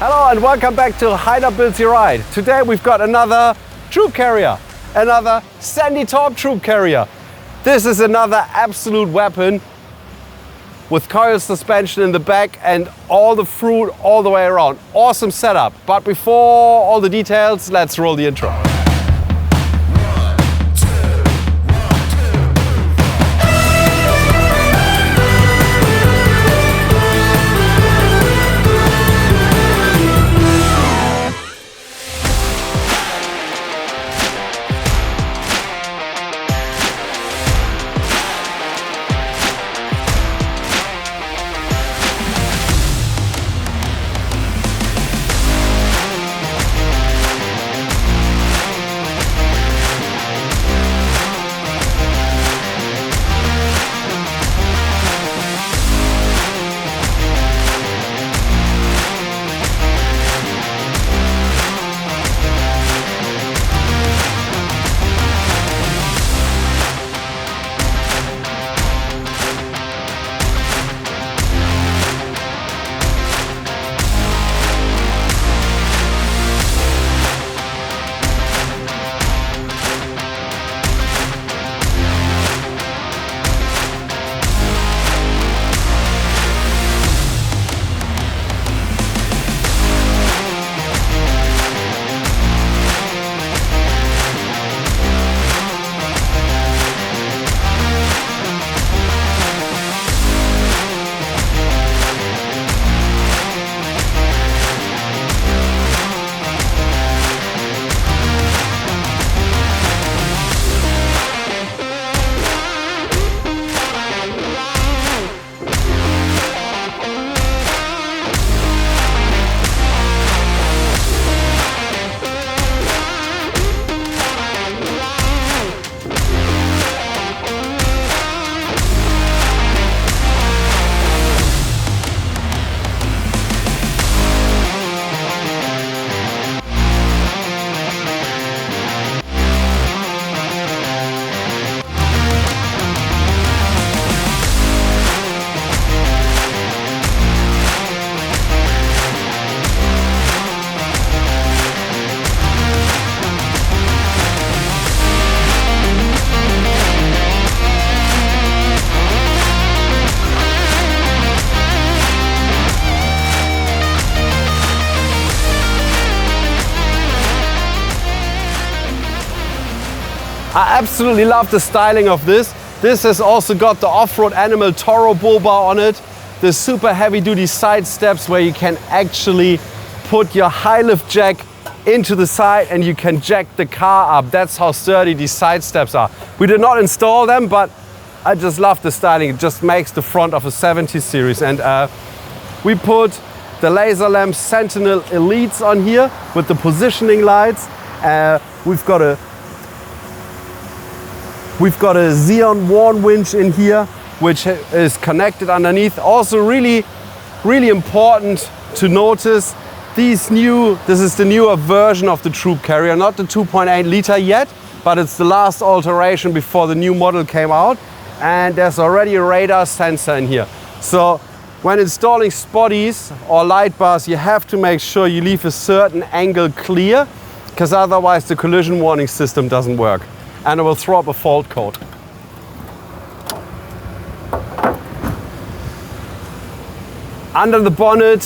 Hello and welcome back to Heiner Builds Your Ride. Today we've got another troop carrier, another semi-top troop carrier. This is another absolute weapon with coil suspension in the back and all the fruit all the way around. Awesome setup. But before all the details, let's roll the intro. I absolutely love the styling of this. This has also got the off-road animal Toro bull bar on it. The super heavy-duty side steps where you can actually put your high lift jack into the side and you can jack the car up. That's how sturdy these side steps are. We did not install them, but I just love the styling. It just makes the front of a 70 series. And we put the Lazerlamps Sentinel Elites on here with the positioning lights. We've got a Xeon Warn winch in here, which is connected underneath. Also really important to notice, this is the newer version of the troop carrier, not the 2.8 liter yet, but it's the last alteration before the new model came out. And there's already a radar sensor in here. So when installing spotties or light bars, you have to make sure you leave a certain angle clear, because otherwise the collision warning system doesn't work. And it will throw up a fault code. Under the bonnet,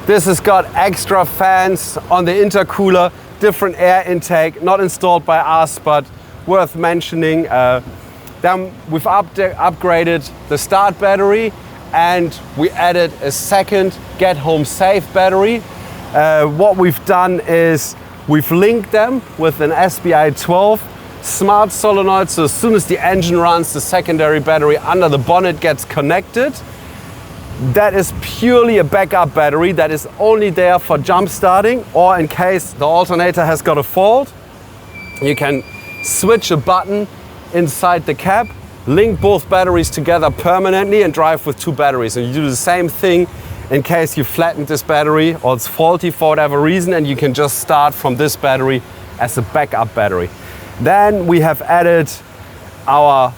this has got extra fans on the intercooler, different air intake, not installed by us, but worth mentioning. Then we've upgraded the start battery and we added a second Get Home Safe battery. What we've done is we've linked them with an SBI 12 smart solenoid, so as soon as the engine runs, the secondary battery under the bonnet gets connected. That is purely a backup battery that is only there for jump starting or in case the alternator has got a fault. You can switch a button inside the cab, link both batteries together permanently and drive with two batteries. And you do the same thing in case you flattened this battery or it's faulty for whatever reason, and you can just start from this battery as a backup battery. Then we have added our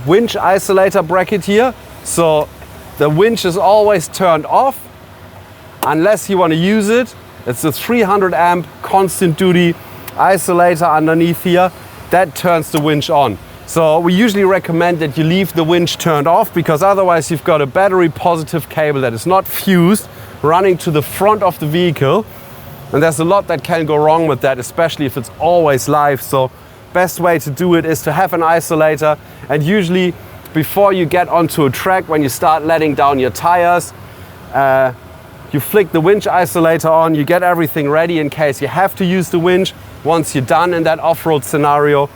winch isolator bracket here. So the winch is always turned off unless you want to use it. It's a 300 amp constant duty isolator underneath here that turns the winch on. So we usually recommend that you leave the winch turned off, because otherwise you've got a battery positive cable that is not fused running to the front of the vehicle. And there's a lot that can go wrong with that, especially if it's always live. So best way to do it is to have an isolator, and usually before you get onto a track, when you start letting down your tires, you flick the winch isolator on, you get everything ready in case you have to use the winch. Once you're done in that off-road scenario,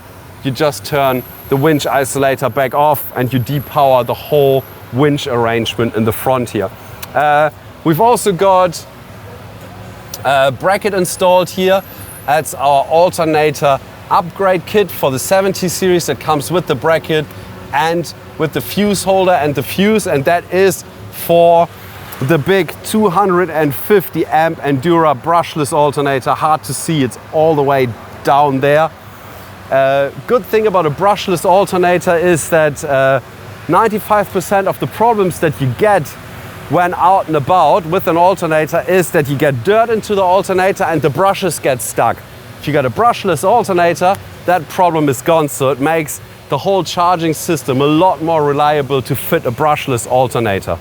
you just turn the winch isolator back off and you depower the whole winch arrangement in the front here. We've also got a bracket installed here. That's our alternator upgrade kit for the 70 series that comes with the bracket and with the fuse holder and the fuse, and that is for the big 250 amp Endura brushless alternator. Hard to see, it's all the way down there. Good thing about a brushless alternator is that 95% of the problems that you get when out and about with an alternator is that you get dirt into the alternator and the brushes get stuck. If you got a brushless alternator, that problem is gone, so it makes the whole charging system a lot more reliable to fit a brushless alternator.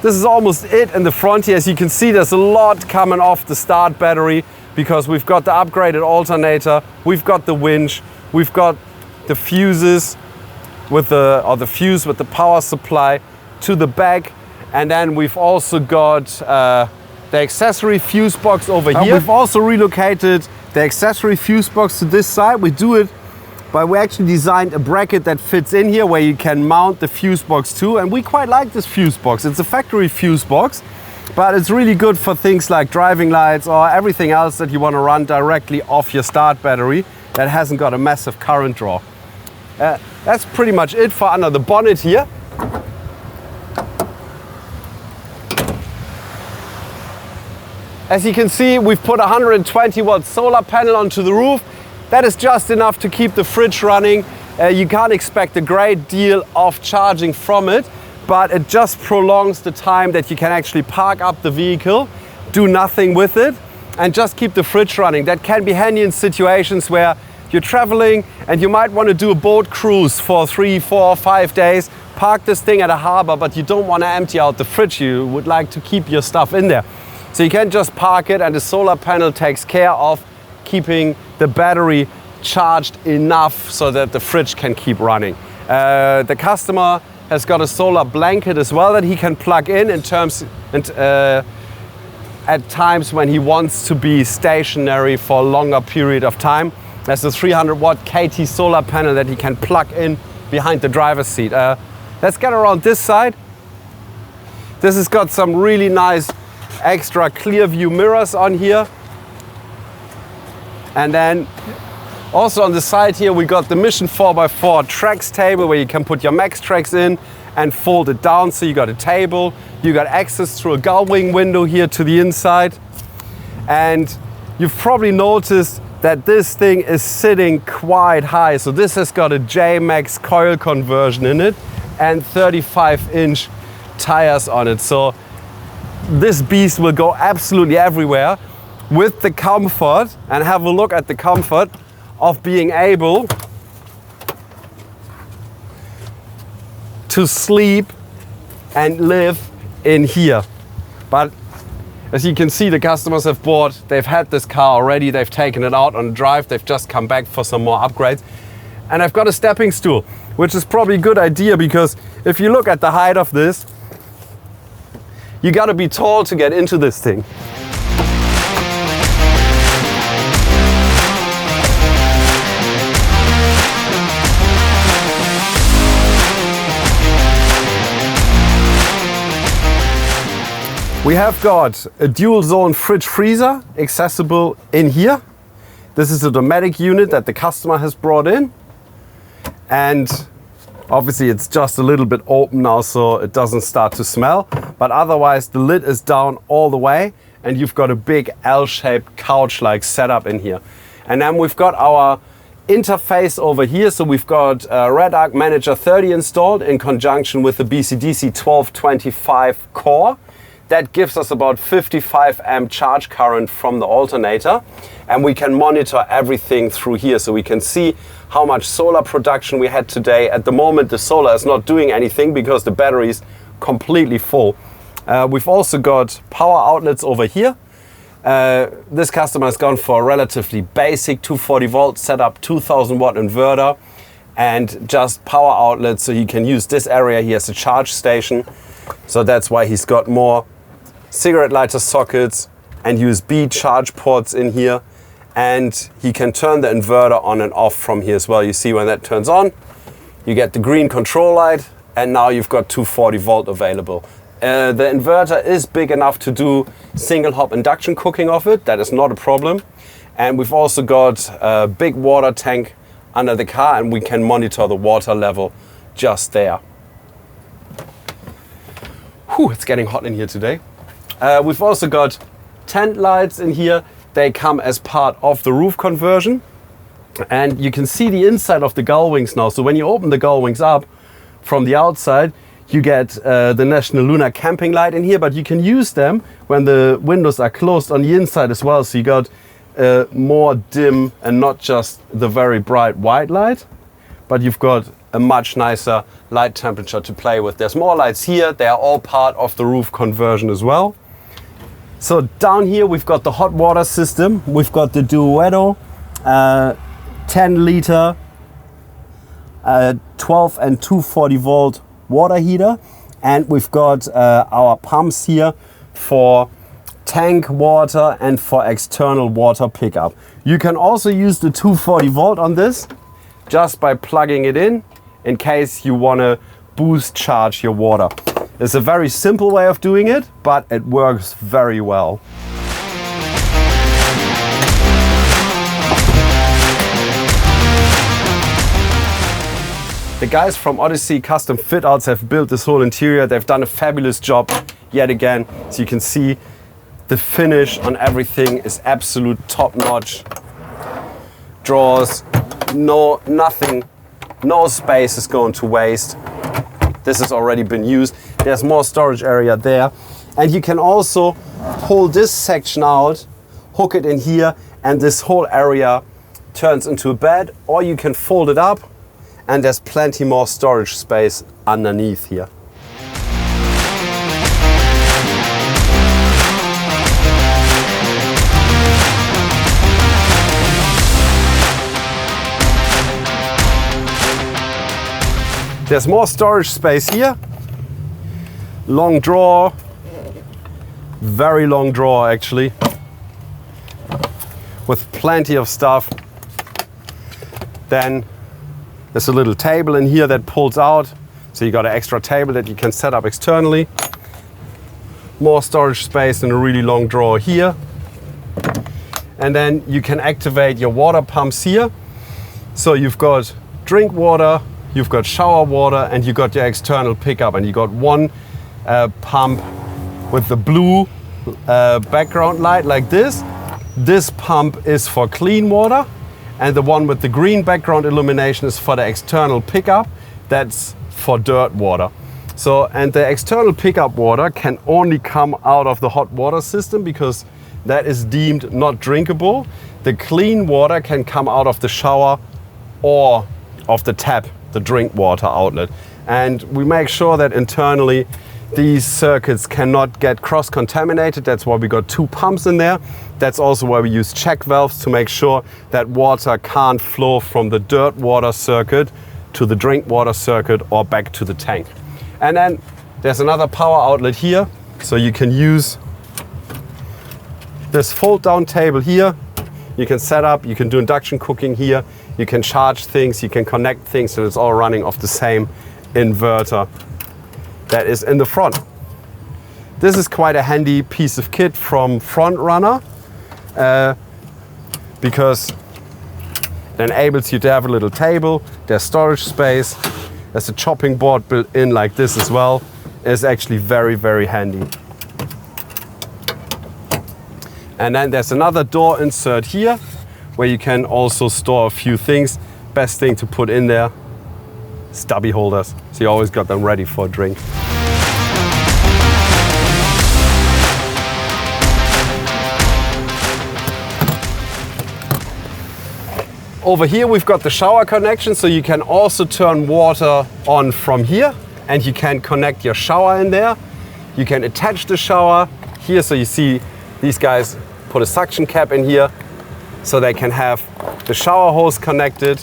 This is almost it in the front here. As you can see, there's a lot coming off the start battery because we've got the upgraded alternator, we've got the winch, we've got the fuses with the fuse with the power supply to the back, and then we've also got the accessory fuse box over here. We've also relocated the accessory fuse box to this side. We do it by, we actually designed a bracket that fits in here where you can mount the fuse box to, and we quite like this fuse box. It's a factory fuse box, but it's really good for things like driving lights or everything else that you want to run directly off your start battery that hasn't got a massive current draw. That's pretty much it for under the bonnet here. As you can see, we've put a 120 watt solar panel onto the roof. That is just enough to keep the fridge running. You can't expect a great deal of charging from it, but it just prolongs the time that you can actually park up the vehicle, do nothing with it, and just keep the fridge running. That can be handy in situations where you're traveling and you might want to do a boat cruise for 3, 4, 5 days, park this thing at a harbor, but you don't want to empty out the fridge. You would like to keep your stuff in there. So you can just park it, and the solar panel takes care of keeping the battery charged enough so that the fridge can keep running. The customer has got a solar blanket as well that he can plug in terms at times when he wants to be stationary for a longer period of time. There's a 300 watt KT solar panel that he can plug in behind the driver's seat. Let's get around this side. This has got some really nice extra clear view mirrors on here. And then also on the side here we got the Mission 4x4 tracks table where you can put your max tracks in and fold it down. So you got a table, you got access through a gull wing window here to the inside. And you've probably noticed that this thing is sitting quite high. So this has got a J-Max coil conversion in it and 35-inch tires on it. So this beast will go absolutely everywhere with the comfort, and have a look at the comfort of being able to sleep and live in here. But as you can see, the customers have bought, they've had this car already, they've taken it out on a drive, they've just come back for some more upgrades. And I've got a stepping stool, which is probably a good idea, because if you look at the height of this, you gotta be tall to get into this thing. We have got a dual zone fridge freezer accessible in here. This is a Dometic unit that the customer has brought in. And obviously it's just a little bit open now so it doesn't start to smell. But otherwise the lid is down all the way and you've got a big L-shaped couch-like setup in here. And then we've got our interface over here. So we've got Redarc Manager 30 installed in conjunction with the BCDC 1225 core. That gives us about 55 amp charge current from the alternator, and we can monitor everything through here. So we can see how much solar production we had today. At the moment, the solar is not doing anything because the battery is completely full. We've also got power outlets over here. This customer has gone for a relatively basic 240 volt setup, 2000 watt inverter, and just power outlets, so he can use this area here as a charge station. So that's why he's got more cigarette lighter sockets and USB charge ports in here, and he can turn the inverter on and off from here as well. You see when that turns on, you get the green control light, and now you've got 240 volt available. The inverter is big enough to do single hop induction cooking of it. That is not a problem. And we've also got a big water tank under the car, and we can monitor the water level just there. Whew, it's getting hot in here today. We've also got tent lights in here. They come as part of the roof conversion. And you can see the inside of the gull wings now. So when you open the gull wings up from the outside, you get the National Lunar Camping Light in here, but you can use them when the windows are closed on the inside as well. So you got more dim and not just the very bright white light, but you've got a much nicer light temperature to play with. There's more lights here. They are all part of the roof conversion as well. So down here we've got the hot water system. We've got the Duoetto 10 liter 12 and 240 volt water heater, and we've got our pumps here for tank water and for external water pickup. You can also use the 240 volt on this just by plugging it in case you want to boost charge your water. It's a very simple way of doing it, but it works very well. The guys from Odyssey Custom Fitouts have built this whole interior. They've done a fabulous job yet again. So you can see the finish on everything is absolute top notch. Drawers, nothing, no space is going to waste. This has already been used. There's more storage area there. And you can also pull this section out, hook it in here, and this whole area turns into a bed, or you can fold it up, and there's plenty more storage space underneath here. There's more storage space here. Long drawer, very long drawer actually, with plenty of stuff. Then there's a little table in here that pulls out, so you got an extra table that you can set up externally. More storage space in a really long drawer here. And then you can activate your water pumps here. So you've got drink water, you've got shower water, and you got your external pickup, and you got one pump with the blue background light like this. This pump is for clean water, and the one with the green background illumination is for the external pickup. That's for dirt water. So, and the external pickup water can only come out of the hot water system because that is deemed not drinkable. The clean water can come out of the shower or of the tap, the drink water outlet. And we make sure that internally these circuits cannot get cross-contaminated. That's why we got two pumps in there. That's also why we use check valves to make sure that water can't flow from the dirt water circuit to the drink water circuit or back to the tank. And then there's another power outlet here. So you can use this fold down table here. You can set up, you can do induction cooking here. You can charge things, you can connect things, and it's all running off the same inverter that is in the front. This is quite a handy piece of kit from Front Runner because it enables you to have a little table. There's storage space. There's a chopping board built in like this as well. It's actually very, very handy. And then there's another door insert here where you can also store a few things. Best thing to put in there, stubby holders. So you always got them ready for a drink. Over here we've got the shower connection, so you can also turn water on from here and you can connect your shower in there. You can attach the shower here, so you see these guys put a suction cap in here so they can have the shower hose connected,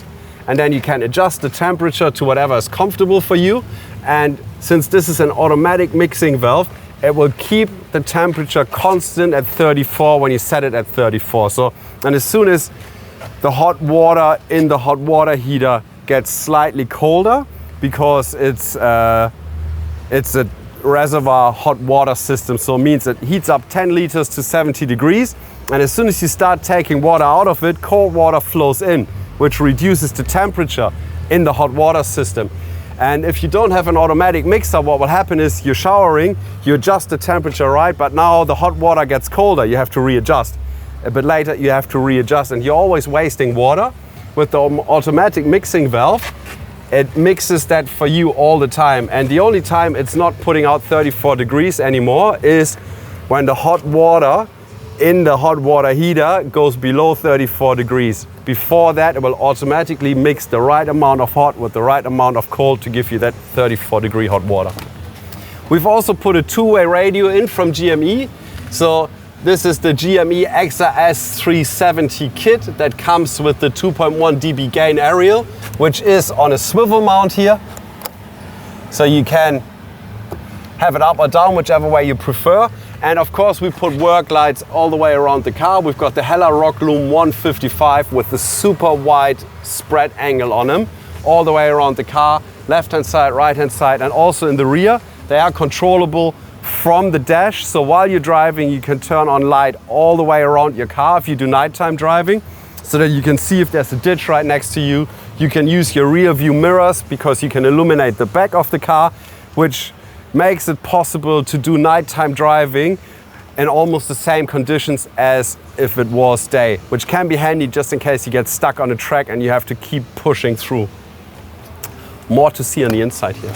and then you can adjust the temperature to whatever is comfortable for you. And since this is an automatic mixing valve, it will keep the temperature constant at 34 when you set it at 34. So, and as soon as the hot water in the hot water heater gets slightly colder, because it's a reservoir hot water system, so it means it heats up 10 liters to 70 degrees, and as soon as you start taking water out of it, cold water flows in, which reduces the temperature in the hot water system. And if you don't have an automatic mixer, what will happen is you're showering, you adjust the temperature right, but now the hot water gets colder, you have to readjust. A bit later you have to readjust, and you're always wasting water. With the automatic mixing valve, it mixes that for you all the time. And the only time it's not putting out 34 degrees anymore is when the hot water in the hot water heater goes below 34 degrees. Before that, it will automatically mix the right amount of hot with the right amount of cold to give you that 34 degree hot water. We've also put a two-way radio in from GME. So this is the GME XRS 370 kit that comes with the 2.1 dB gain aerial, which is on a swivel mount here. So you can have it up or down, whichever way you prefer. And of course we put work lights all the way around the car. We've got the Hella Rocklume 155 with the super wide spread angle on them, all the way around the car, left hand side, right hand side, and also in the rear. They are controllable from the dash, so while you're driving you can turn on light all the way around your car if you do nighttime driving, so that you can see if there's a ditch right next to you. You can use your rear view mirrors because you can illuminate the back of the car, which makes it possible to do nighttime driving in almost the same conditions as if it was day, which can be handy just in case you get stuck on a track and you have to keep pushing through. More to see on the inside here.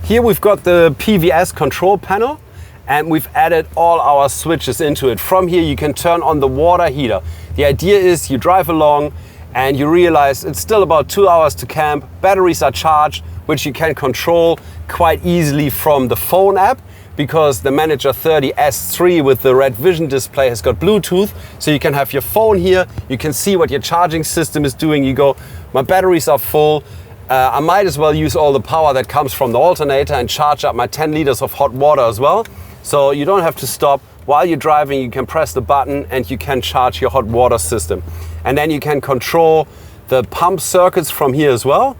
Here we've got the PVS control panel, and we've added all our switches into it. From here you can turn on the water heater. The idea is you drive along and you realize it's still about 2 hours to camp, batteries are charged, which you can control quite easily from the phone app, because the Manager 30 S3 with the Redvision display has got Bluetooth, so you can have your phone here, you can see what your charging system is doing. You go, my batteries are full, I might as well use all the power that comes from the alternator and charge up my 10 liters of hot water as well. So you don't have to stop. While you're driving, you can press the button and you can charge your hot water system. And then you can control the pump circuits from here as well.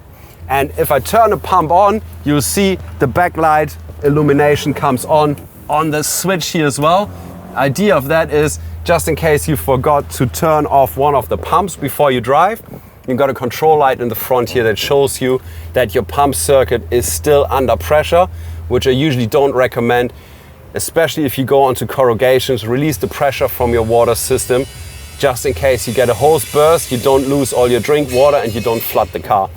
And if I turn the pump on, you'll see the backlight illumination comes on the switch here as well. Idea of that is just in case you forgot to turn off one of the pumps before you drive, you've got a control light in the front here that shows you that your pump circuit is still under pressure, which I usually don't recommend, especially if you go onto corrugations. Release the pressure from your water system just in case you get a hose burst, you don't lose all your drink water and you don't flood the car.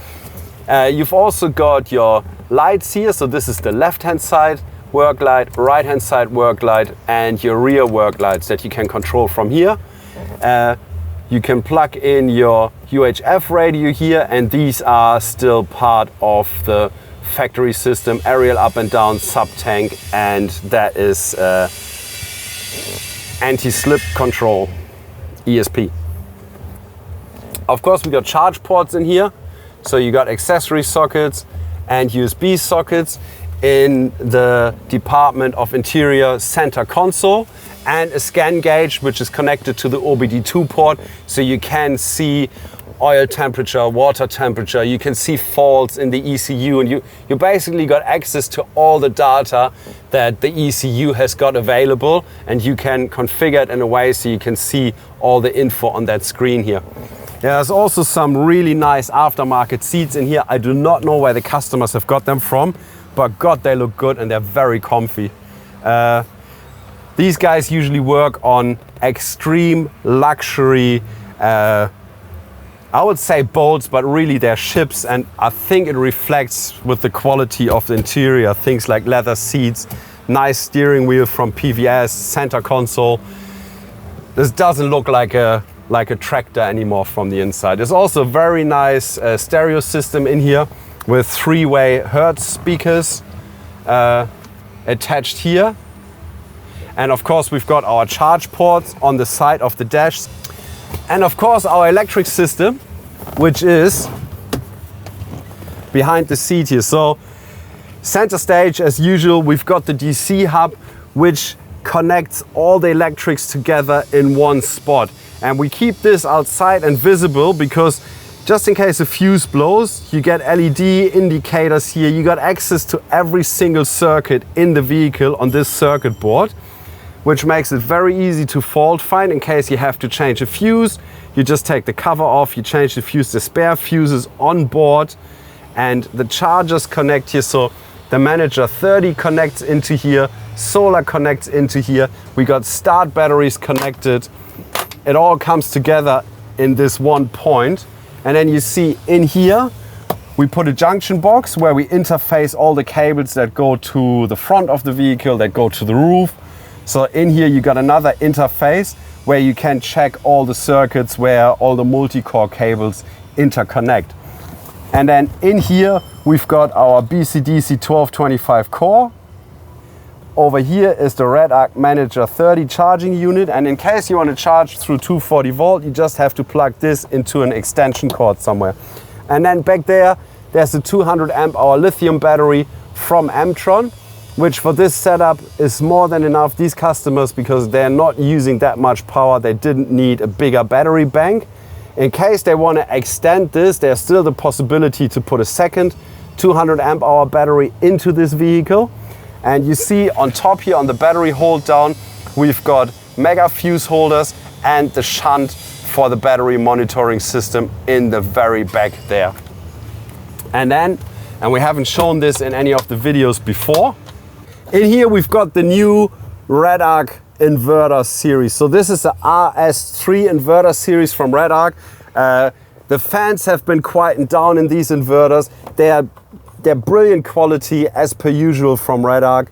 You've also got your lights here, so this is the left hand side work light, right hand side work light, and your rear work lights that you can control from here. You can plug in your UHF radio here, and these are still part of the factory system, aerial up and down, sub tank, and that is anti-slip control, ESP. Of course we got charge ports in here. So you got accessory sockets and USB sockets in the department of interior center console, and a scan gauge which is connected to the OBD2 port, so you can see oil temperature, water temperature, you can see faults in the ECU, and you basically got access to all the data that the ECU has got available, and you can configure it in a way so you can see all the info on that screen here. There's also some really nice aftermarket seats in here. I do not know where the customers have got them from, but God, they look good and they're very comfy. These guys usually work on extreme luxury, I would say boats, but really they're ships, and I think it reflects with the quality of the interior. Things like leather seats, nice steering wheel from PVS, center console. This doesn't look like a like a tractor anymore from the inside. There's also a very nice stereo system in here with 3-way Hertz speakers attached here. And of course we've got our charge ports on the side of the dash. And of course our electric system, which is behind the seat here. So center stage, as usual, we've got the DC hub, which connects all the electrics together in one spot. And we keep this outside and visible because just in case a fuse blows, you get LED indicators here. You got access to every single circuit in the vehicle on this circuit board, which makes it very easy to fault find in case you have to change a fuse. You just take the cover off, you change the fuse, the spare fuses on board, and the chargers connect here. So the Manager 30 connects into here, solar connects into here. We got start batteries connected. It all comes together in this one point. And then you see in here, we put a junction box where we interface all the cables that go to the front of the vehicle, that go to the roof. So in here you got another interface where you can check all the circuits where all the multi-core cables interconnect. And then in here we've got our BCDC 1225 core. Over here is the Redarc Manager 30 charging unit, and in case you want to charge through 240 volt, you just have to plug this into an extension cord somewhere. And then back there's a 200 amp hour lithium battery from Amptron, which for this setup is more than enough. These customers, because they're not using that much power, they didn't need a bigger battery bank. In case they want to extend this, there's still the possibility to put a second 200 amp hour battery into this vehicle. And you see on top here on the battery hold down, we've got mega fuse holders and the shunt for the battery monitoring system in the very back there. And we haven't shown this in any of the videos before, in here we've got the new Redarc inverter series. So this is the RS3 inverter series from Redarc. The fans have been quietened down in these inverters. They're brilliant quality as per usual from Redarc.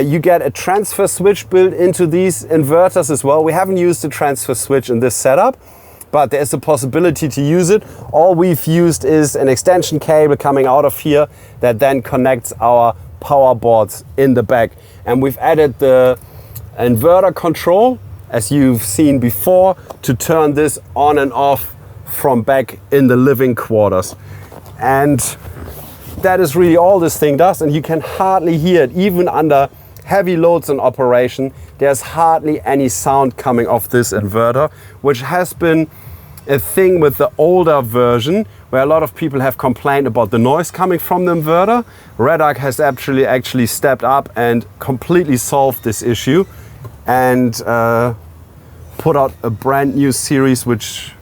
You get a transfer switch built into these inverters as well. We haven't used the transfer switch in this setup, but there's a possibility to use it. All we've used is an extension cable coming out of here that then connects our power boards in the back. And we've added the inverter control, as you've seen before, to turn this on and off from back in the living quarters. And that is really all this thing does, and you can hardly hear it. Even under heavy loads in operation, there's hardly any sound coming off this inverter, which has been a thing with the older version, where a lot of people have complained about the noise coming from the inverter. Redarc has actually stepped up and completely solved this issue and put out a brand new series which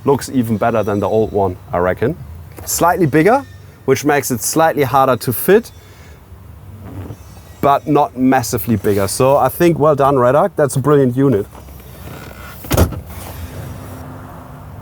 looks even better than the old one, I reckon. Slightly bigger, which makes it slightly harder to fit, but not massively bigger. So I think well done, Redarc. That's a brilliant unit.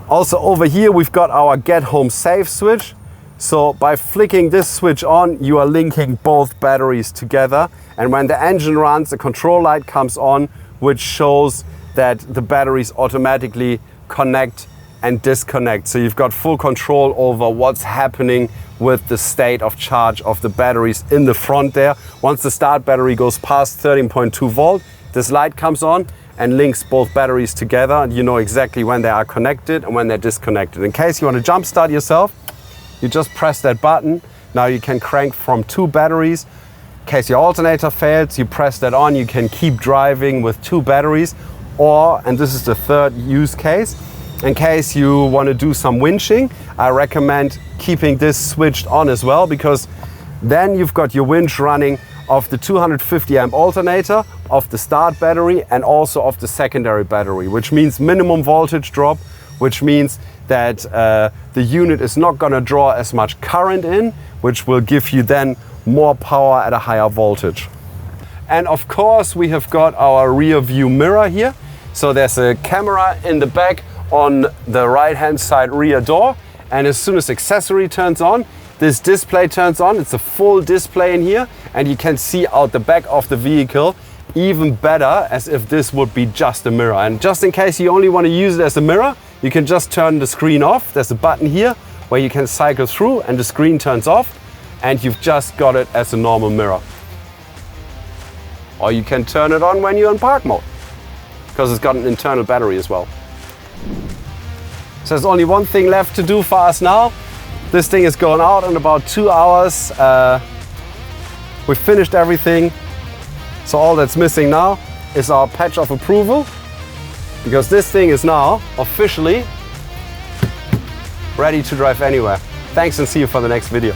Also over here we've got our get home safe switch. So by flicking this switch on, you are linking both batteries together, and when the engine runs, the control light comes on, which shows that the batteries automatically connect and disconnect. So you've got full control over what's happening with the state of charge of the batteries in the front there. Once the start battery goes past 13.2 volt, this light comes on and links both batteries together, and you know exactly when they are connected and when they're disconnected. In case you want to jump start yourself, you just press that button. Now you can crank from 2 batteries. In case your alternator fails, you press that on, you can keep driving with 2 batteries. Or, and this is the third use case, in case you want to do some winching, I recommend keeping this switched on as well, because then you've got your winch running of the 250 amp alternator, of the start battery, and also of the secondary battery, which means minimum voltage drop, which means that the unit is not going to draw as much current in, which will give you then more power at a higher voltage. And of course we have got our rear view mirror here. So there's a camera in the back on the right hand side rear door, and as soon as accessory turns on, this display turns on. It's a full display in here, and you can see out the back of the vehicle even better as if this would be just a mirror. And just in case you only want to use it as a mirror, you can just turn the screen off. There's a button here where you can cycle through and the screen turns off, and you've just got it as a normal mirror. Or you can turn it on when you're in park mode, because it's got an internal battery as well. So there's only one thing left to do for us now. This thing is going out in about 2 hours. We've finished everything. So all that's missing now is our patch of approval, because this thing is now officially ready to drive anywhere. Thanks and see you for the next video.